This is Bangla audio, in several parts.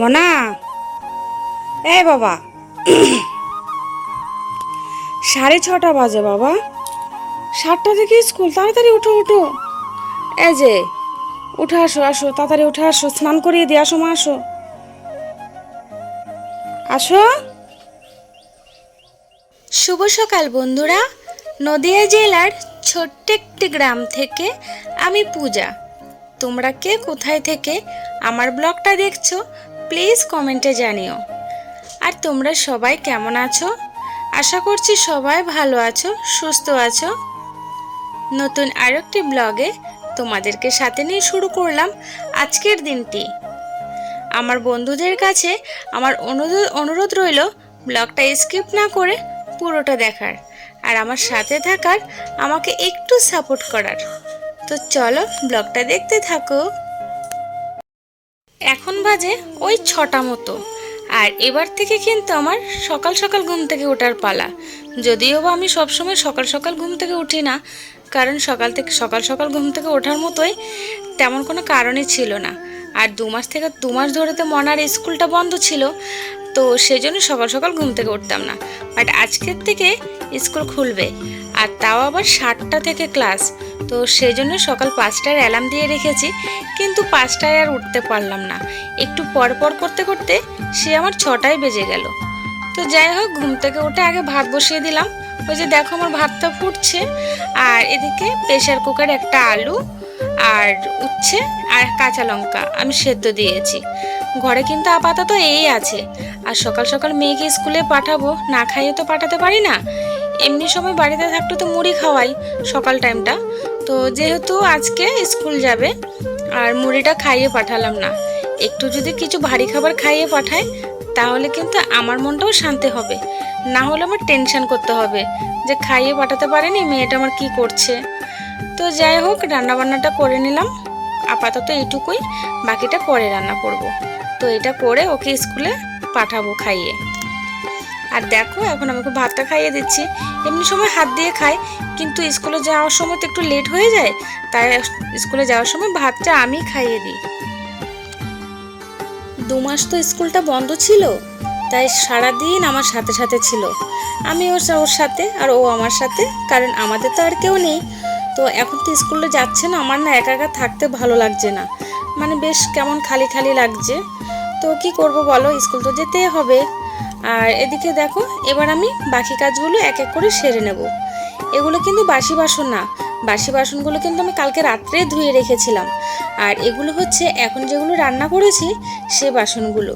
মনা, এই বাবা, 6:30 বাজে বাবা। 7টা থেকে স্কুল, তাড়াতাড়ি উঠো উঠো। এই যে উঠে আসো, আসো তাড়াতাড়ি উঠে আসো, স্নান করিয়ে দিয়ে আসো মা, আসো আসো। শুভ সকাল বন্ধুরা। নদিয়া জেলার ছোট্ট একটি গ্রাম থেকে আমি পূজা। তোমরা কে কোথায় থেকে আমার ব্লগটা দেখছো প্লিজ কমেন্টে জানিও। আর তোমরা সবাই কেমন আছো? আশা করছি সবাই ভালো আছো, সুস্থ আছো। নতুন আরেকটি ব্লগে তোমাদেরকে সাথে নিয়ে শুরু করলাম আজকের দিনটি। আমার বন্ধুদের কাছে আমার অনুরোধ রইল ব্লগটা স্কিপ না করে পুরোটা দেখার আর আমার সাথে থাকার, আমাকে একটু সাপোর্ট করার। তো চলো ব্লগটা দেখতে থাকো। এখন বাজে ওই 6টা মতো, আর এবার থেকে কিন্তু আমার সকাল সকাল ঘুম থেকে ওঠার পালা। যদিও বা আমি সবসময় সকাল সকাল ঘুম থেকে উঠি না, কারণ সকাল সকাল ঘুম থেকে ওঠার মতোই তেমন কোনো কারণই ছিল না। আর 2 মাস ধরে তো মনার স্কুলটা বন্ধ ছিল, তো সেই জন্য সকাল সকাল ঘুম থেকে উঠতাম না। বাট আজকের থেকে স্কুল খুলবে, আর তাও আবার 7টা থেকে ক্লাস, তো সেই জন্য সকাল 5টার অ্যালার্ম দিয়ে রেখেছি, কিন্তু 5টায় আর উঠতে পারলাম না। একটু পর করতে করতে সে আমার 6টায় বেজে গেল। তো যাই হোক, ঘুম থেকে উঠে আগে ভাত বসিয়ে দিলাম। ওই যে দেখো আমার ভাতটা ফুটছে, আর এদিকে প্রেশার কুকারে একটা আলু আর উচ্ছে আর কাঁচা লঙ্কা আমি সেদ্ধ দিয়েছি। ঘরে কিন্তু আপাতত এই আছে। আর সকাল সকাল মেয়েকে স্কুলে পাঠাবো, না খাইয়ে তো পাঠাতে পারি না। এমনি সময় বাড়িতে থাকলে তো মুড়ি খাওয়াই সকাল টাইমটা, তো যেহেতু আজকে স্কুল যাবে আর মুড়িটা খাইয়ে পাঠালাম না। একটু যদি কিছু ভারী খাবার খাইয়ে পাঠায় তাহলে কিন্তু আমার মনটাও শান্তি হবে, না হলে আমার টেনশন করতে হবে যে খাইয়ে পাঠাতে পারেনি মেয়েটা আমার কি করছে। তো যাই হোক, রান্নাবান্নাটা করে নিলাম আপাতত এইটুকুই, বাকিটা পরে রান্না করব। তো এটা করে ওকে স্কুলে পাঠাবো খাইয়ে। আর দেখো এখন আমি ওকে ভাতটা খাইয়ে দিচ্ছি। এমনি সময় হাত দিয়ে খাই, কিন্তু স্কুলে যাওয়ার সময় তো একটু লেট হয়ে যায়, তাই স্কুলে যাওয়ার সময় ভাতটা আমি খাইয়ে দিই। 2 মাস তো স্কুলটা বন্ধ ছিল, তাই সারাদিন আমার সাথে সাথে ছিল। আমি ওর সাথে আর ও আমার সাথে, কারণ আমাদের তো আর কেউ নেই। তো এখন তো স্কুলে যাচ্ছে না, আমার না একা একা থাকতে ভালো লাগছে না, মানে বেশ কেমন খালি খালি লাগছে। তো কি করব বলো, স্কুল তো যেতে হবে। আর এদিকে দেখো, এবার আমি বাকি কাজগুলো এক এক করে সেরে নেব। এগুলো কিন্তু বাসি বাসন না, বাসি বাসনগুলো কিন্তু আমি কালকে রাত্রে ধুয়ে রেখেছিলাম। আর এগুলো হচ্ছে এখন যেগুলো রান্না করেছি সে বাসনগুলো।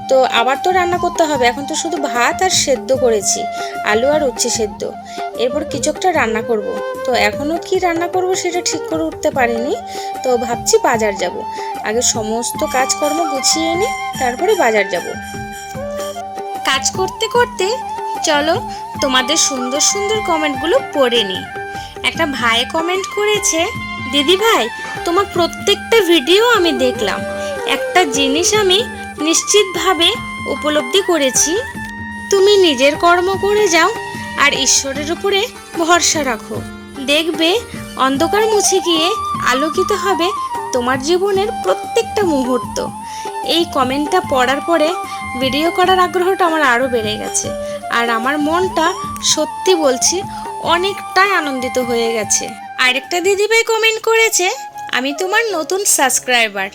তো আবার তো রান্না করতে হবে, এখন তো শুধু ভাত আর সেদ্ধ করেছি, আলু আর উচ্ছে সেদ্ধ। এরপর কিছু একটা রান্না করব। তো এখনও কি রান্না করব সেটা ঠিক করে উঠতে পারিনি। তো ভাবছি বাজার যাব, আগে সমস্ত কাজকর্ম গুছিয়ে নিই, তারপরে বাজার যাব। কাজ করতে করতে চলো তোমাদের সুন্দর সুন্দর কমেন্টগুলো পড়ে নিই। একটা ভাই কমেন্ট করেছে, দিদি ভাই তোমার প্রত্যেকটা ভিডিও আমি দেখলাম, একটা জিনিস আমি নিশ্চিতভাবে উপলব্ধি করেছি, তুমি নিজের কর্ম করে যাও আর ঈশ্বরের উপরে ভরসা রাখো, দেখবে অন্ধকার মুছে গিয়ে আলোকিত হবে তোমার জীবনের প্রত্যেকটা মুহূর্ত। এই কমেন্টটা পড়ার পরে ভিডিও করার আগ্রহটা আমার আরও বেড়ে গেছে, আর আমার মনটা সত্যি বলছি অনেকটাই আনন্দিত হয়ে গেছে। আরেকটা দিদিভাই কমেন্ট করেছে, আমি তোমার নতুন সাবস্ক্রাইবার,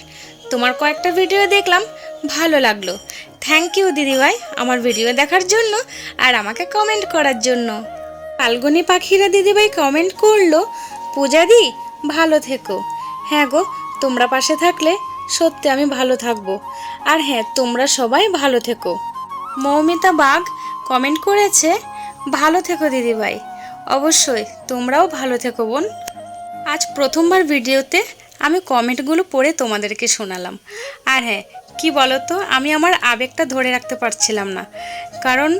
তোমার কয়েকটা ভিডিও দেখলাম, ভালো লাগলো। থ্যাংক ইউ দিদিভাই আমার ভিডিও দেখার জন্য আর আমাকে কমেন্ট করার জন্য। ফাল্গুনি পাখিরা দিদিভাই কমেন্ট করলো, পূজা দি ভালো থেকো। হ্যাঁ গো, তোমরা পাশে থাকলে সত্যি আমি ভালো থাকবো। আর হ্যাঁ, তোমরা সবাই ভালো থেকো। মৌমিতা বাগ কমেন্ট করেছে, ভালো থেকো দিদিভাই। অবশ্যই তোমরাও ভালো থেকো বোন। আজ প্রথমবার ভিডিওতে আমি কমেন্টগুলো পড়ে তোমাদেরকে শোনালাম। আর হ্যাঁ, কি বলো তো, আমি আমার আবেগটা ধরে রাখতে পারছিলাম না, কারণ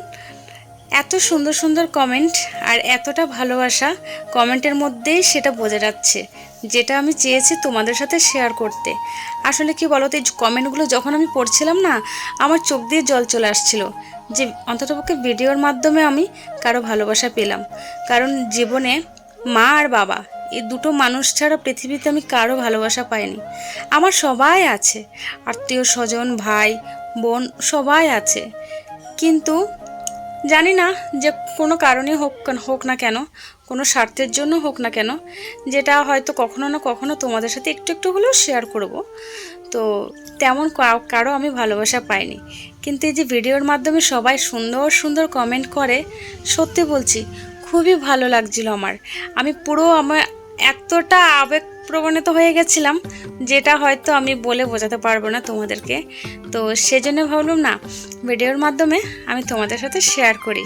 এত সুন্দর সুন্দর কমেন্ট আর এতটা ভালোবাসা কমেন্টের মধ্যেই সেটা বোঝা যাচ্ছে, যেটা আমি চেয়েছি তোমাদের সাথে শেয়ার করতে। আসলে কি বলো তো, এই কমেন্টগুলো যখন আমি পড়ছিলাম না, আমার চোখ দিয়ে জল চলে আসছিল, যে অন্ততপক্ষে ভিডিওর মাধ্যমে আমি কারো ভালোবাসা পেলাম। কারণ জীবনে মা আর বাবা এই দুটো মানুষ ছাড়া পৃথিবীতে আমি কারো ভালোবাসা পাইনি। আমার সবাই আছে, আত্মীয় স্বজন, ভাই বোন সবাই আছে, কিন্তু জানি না যে কোনো কারণে হোক না কেন, কোনো স্বার্থের জন্য হোক না কেন, যেটা হয়তো কখনো না কখনো তোমাদের সাথে একটু একটু হলেও শেয়ার করব, তো তেমন কারো আমি ভালোবাসা পাইনি। কিন্তু এই যে ভিডিওর মাধ্যমে সবাই সুন্দর সুন্দর কমেন্ট করে, সত্যি বলছি খুবই ভালো লাগছিল আমার। আমি পুরো আমার এতটা আবেগপ্রবণিত হয়ে গেছিলাম, যেটা হয়তো আমি বলে বোঝাতে পারবো না তোমাদেরকে। তো সেজন্য ভাবলাম না, ভিডিওর মাধ্যমে আমি তোমাদের সাথে শেয়ার করি।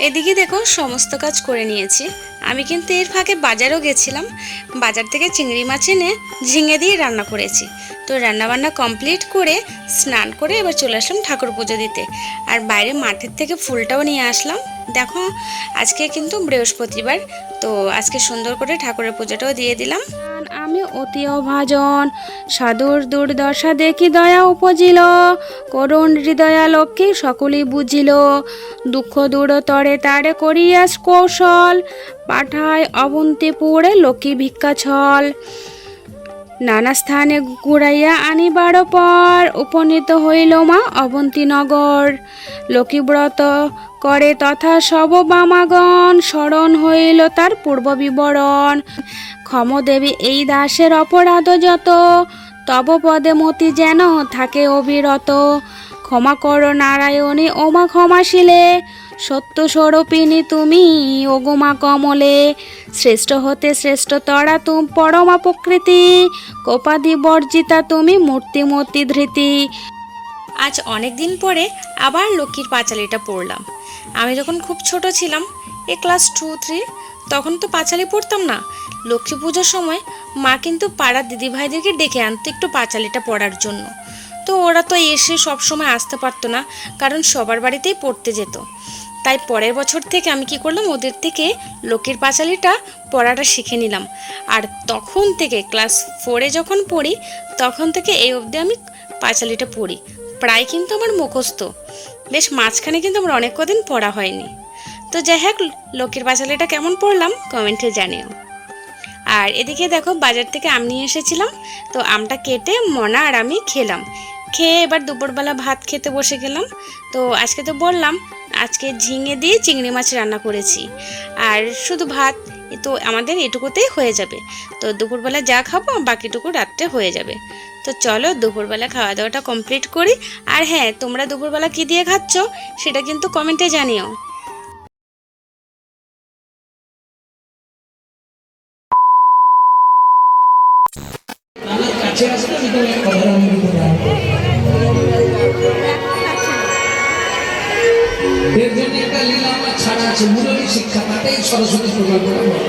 এদিকে দেখো সমস্ত কাজ করে নিয়েছি। আমি কিন্তু এর ফাঁকে বাজারও গেছিলাম, বাজার থেকে চিংড়ি মাছ এনে ঝিঙে দিয়ে রান্না করেছি। তো রান্নাবান্না কমপ্লিট করে স্নান করে এবার চলে আসলাম ঠাকুর পুজো দিতে। আর বাইরে মাঠের থেকে ফুলটাও নিয়ে আসলাম। দেখো আজকে কিন্তু বৃহস্পতিবার, তো আজকে সুন্দর করে ঠাকুরের পুজোটাও দিয়ে দিলাম। আমি অতি অভাজন, সাধুর দুর্দশা দেখি দয়া উপজিল, করুণ হৃদয়া লক্ষ্মী সকলেই বুঝিল, দুঃখ দূরতরে তারে করিয়াস কৌশল, পাঠায় অবন্তিপুরে লক্ষ্মী ভিক্ষা ছল, নানা স্থানে ঘুরাইয়া আনিবার পর উপনীত হইল মা অবন্তীনগর, লক্ষ্মীব্রত করে তথা সব বামাগণ, স্মরণ হইল তার পূর্ব বিবরণ, ক্ষমদেবী এই দাসের অপরাধ যত, তব পদে মতি যেন থাকে অবিরত, ক্ষমা করো নারায়ণী ওমা ক্ষমাশীলে, সত্য স্বরূপিণী তুমি ওগোমা কমলে, শ্রেষ্ঠ হতে শ্রেষ্ঠতরা তুমি পরমা প্রকৃতি, কোপাদি বর্জিতা তুমি মূর্তিমূর্তি ধৃতি। আজ অনেক দিন পরে আবার লক্ষ্মীর পাঁচালিটা পড়লাম। আমি যখন খুব ছোট ছিলাম, ক্লাস 2-3, তখন তো পাঁচালি পড়তাম না। লক্ষ্মী পুজোর সময় মা কিন্তু পাড়ার দিদিভাইদেরকে ডেকে আনতো একটু পাঁচালিটা পড়ার জন্য। তো ওরা তো এসে সব সময় আসতে পারতো না, কারণ সবার বাড়িতেই পড়তে যেত। তাই পরের বছর থেকে আমি কি করলাম, ওদের থেকে লক্ষ্মীর পাঁচালিটা পড়াটা শিখে নিলাম। আর তখন থেকে ক্লাস 4-এ যখন পড়ি, তখন থেকে এই অবধি আমি পাঁচালিটা পড়ি। প্রায় কিন্তু আমার মুখস্থ, বেশ মাঝখানে কিন্তু আমার অনেক কদিন পড়া হয়নি। তো যাই হোক, লক্ষ্মীর পাঁচালিটা কেমন পড়লাম কমেন্টে জানিও। আর এদিকে দেখো বাজার থেকে আম নিয়ে এসেছিলাম, তো আমটা কেটে মনা আর আমি খেলাম। খেয়ে এবার দুপুরবেলা ভাত খেতে বসে গেলাম। তো আজকে তো বললাম আজকে ঝিঙে দিয়ে চিংড়ি মাছ রান্না করেছি, আর শুধু ভাত, তো আমাদের এটুকুতেই হয়ে যাবে। তো দুপুরবেলা যা খাবো বাকিটুকু রাত্রে হয়ে যাবে। তো চলো দুপুরবেলা খাওয়া দাওয়াটা কমপ্লিট করি। আর হ্যাঁ, তোমরা দুপুরবেলা কী দিয়ে খাচ্ছ সেটা কিন্তু কমেন্টে জানিও। এর জন্য একটা লীলা আমার ছাড়া আছে, মুরলী শিক্ষা, তাতেই সরস্বতী পূজা করা হয়।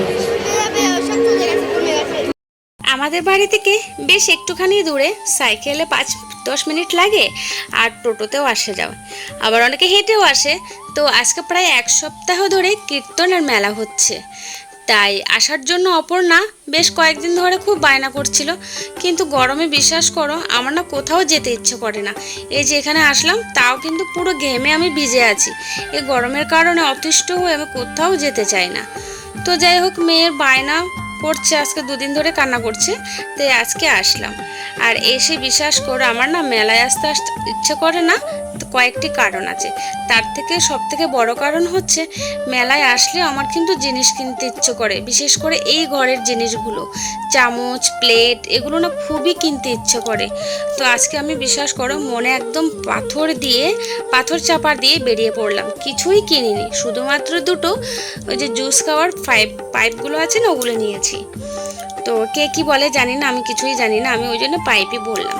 আমাদের বাড়ি থেকে বেশ একটুখানি দূরে, সাইকেলে 5-10 মিনিট লাগে, আর টোটোতেও আসে যাওয়া, আবার অনেকে হেঁটেও আসে। তো আজকে প্রায় 1 সপ্তাহ ধরে কীর্তন আর মেলা হচ্ছে, তাই আসার জন্য অপর্ণা বেশ কয়েকদিন ধরে খুব বায়না করছিল। কিন্তু গরমে বিশ্বাস করো আমার না কোথাও যেতে ইচ্ছে করে না। এই যে এখানে আসলাম, তাও কিন্তু পুরো ঘেমে আমি ভিজে আছি। এই গরমের কারণে অতিষ্ঠ হয়ে আমি কোথাও যেতে চাই না। তো যাই হোক, মেয়ের বায়না করছে, আজকে 2 দিন ধরে কান্না করছে, তাই আজকে আসলাম। আর এসে বিশ্বাস করো আমার না মেলায় আসতে ইচ্ছে করে না। তো কয়েকটি কারণ আছে, তার থেকে সব থেকে বড় কারণ হচ্ছে মেলায় আসলে আমার কিন্তু জিনিস কিনতে ইচ্ছে করে, বিশেষ করে এই ঘরের জিনিসগুলো, চামচ প্লেট, এগুলো না খুবই কিনতে ইচ্ছে করে। তো আজকে আমি বিশ্বাস করো মনে একদম পাথর চাপা দিয়ে বেরিয়ে পড়লাম, কিছুই কিনিনি, শুধুমাত্র 2টো ওই যে জুস খাওয়ার পাইপগুলো আছে না, ওগুলো নিয়েছি। তো কে কি বলে জানি না, আমি কিছুই জানি না, আমি ওই জন্য পাইপই বললাম।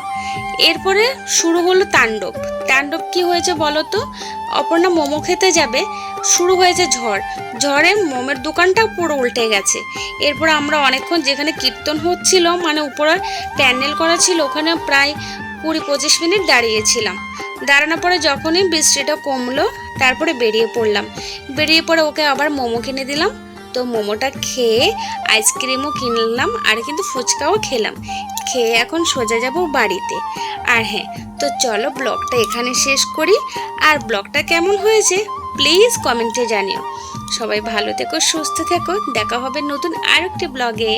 এরপরে শুরু হলো তাণ্ডব। কি হয়েছে বলো তো, অপর্ণা মোমো খেতে যাবে, শুরু হয়েছে ঝড়ে মোমের দোকানটাও পুরো উল্টে গেছে। এরপর আমরা অনেকক্ষণ যেখানে কীর্তন হচ্ছিল, মানে উপরে প্যান্ডেল করা ছিল, ওখানে প্রায় 20-25 মিনিট দাঁড়িয়েছিলাম। দাঁড়ানোর পরে যখনই বৃষ্টিটা কমলো, তারপরে বেরিয়ে পড়ে ওকে আবার মোমো কিনে দিলাম। তো মোমোটা খেয়ে আইসক্রিমও কিনলাম, আর কিন্তু ফুচকাও খেলাম। খেয়ে এখন সোজা যাব বাড়িতে। আর হ্যাঁ, তো চলো ব্লগটা এখানে শেষ করি। আর ব্লগটা কেমন হয়েছে প্লিজ কমেন্টে জানিও। সবাই ভালো থেকো, সুস্থ থেকো, দেখা হবে নতুন আরেকটি ব্লগে।